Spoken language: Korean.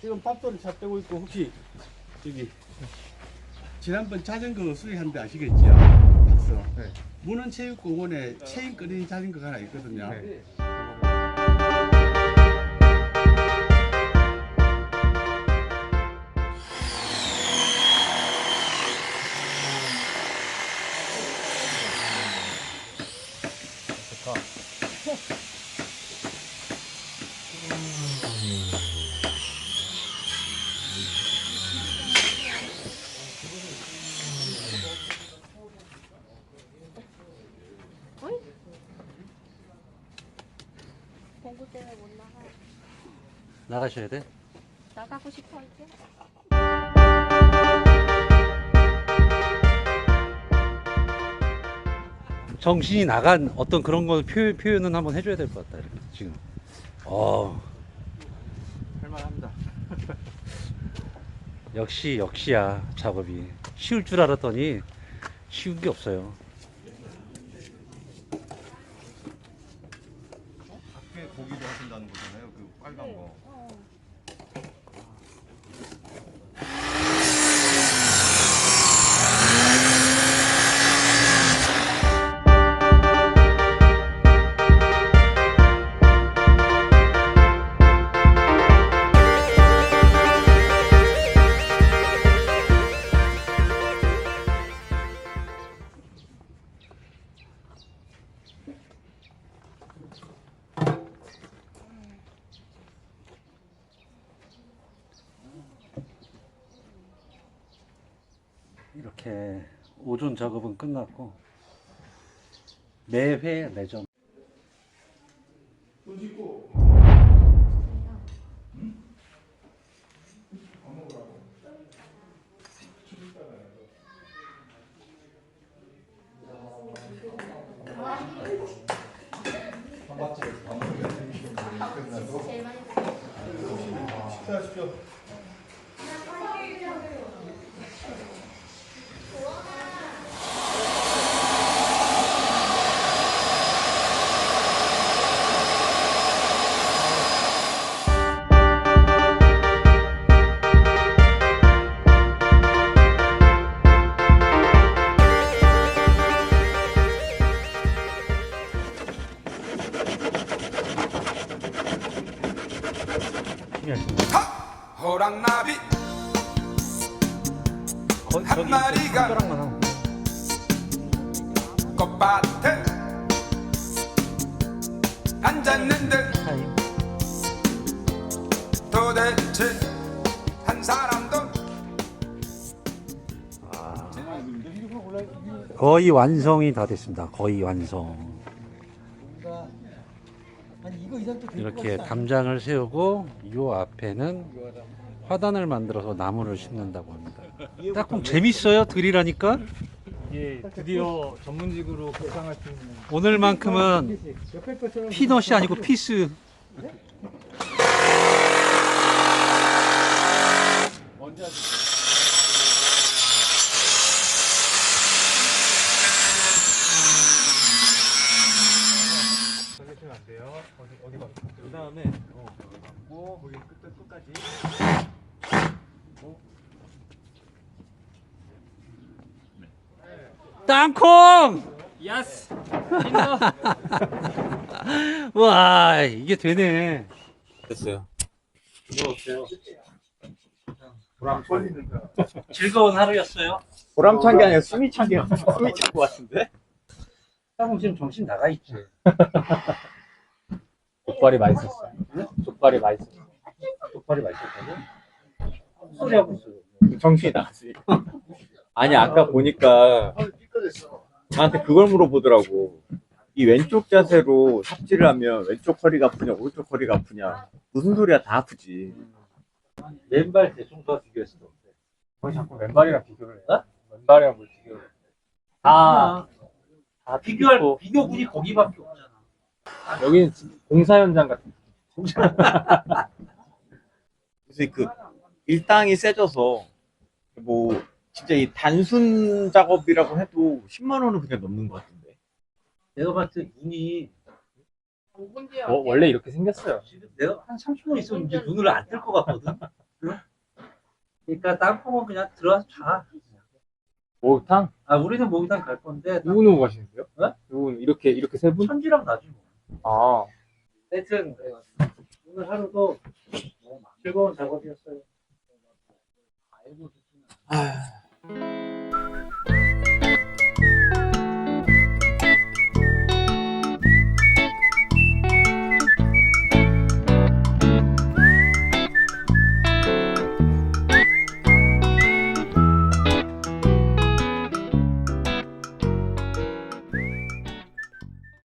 지금 밥도를 차 빼고 있고 혹시 저기 지난번 자전거 수리하는데 아시겠죠? 박서. 네. 문헌체육공원에 체인 끓인 자전거가 하나 있거든요. 네. 공부 때문에 못 나가. 나가셔야 돼? 나가고 싶어 이제. 정신이 나간 어떤 그런 걸 표현은 한번 해줘야 될 것 같다, 이렇게, 지금. 할만합니다. 역시야, 작업이. 쉬울 줄 알았더니 쉬운 게 없어요. 밖에 고기도 하신다는 거잖아요. 그 빨간 거. 이렇게 오존 작업은 끝났고, 매회 매점. 식사하십시오. 호랑나비 한 마리가 손가락만 하면. 꽃밭에 앉았는데 타임. 도대체 한 사람도 거의 완성이 다 됐습니다. 거의 완성. 이렇게 담장을 세우고 요 앞에는 화단을 만들어서 나무를 심는다고 합니다. 딱공 재밌어요. 들이라니까. 예, 드디어 전문직으로 개상할 수 있는 오늘만큼은 피넛이 아니고 피스. 걸리시면 안 돼요. 어디 가? 그 다음에 갖고 거기 끝까지. 땅콩! 야스. 와, 이게 되네. 됐어요. 뭐 어때요? 즐거운 하루였어요? 보람찬 게 아니라 숨이 찬 게, 숨이 찬 것 같은데? 땅콩 지금 정신 나가 있지. 족발이 맛있었어. 응? 족발이 맛있었어. 족발이 맛있었다고? 소리하고 있어. 정신이 나지. 아니, 아까 보니까 나한테 그걸 물어보더라고. 이 왼쪽 자세로 삽질을 하면 왼쪽 허리가 아프냐, 오른쪽 허리가 아프냐. 무슨 소리야, 다 아프지. 맨발 대충과 비교했을 때 어때? 왜 자꾸 왼발이랑 비교를 해? 왼발이랑 뭘 비교를 해? 다 비교군이 거기밖에 없잖아. 여기는 공사 현장 같은. 그래서 그 일당이 세져서 뭐 진짜 이 단순 작업이라고 해도 10만 원은 그냥 넘는 것 같은데. 내가 봤을 때 눈이 원래 이렇게 생겼어요. 지금 내가 한 30분 있으면 이제 눈을 안 뜰 것 같거든. 그러니까 땅콩은 그냥 들어와서 자. 목욕탕? 아 우리는 목욕탕 갈 건데 누구 가시는데요? 네? 누구 이렇게 세 분? 천지랑 나지 뭐. 아. 하여튼 오늘 하루도 즐거운 작업이었어요.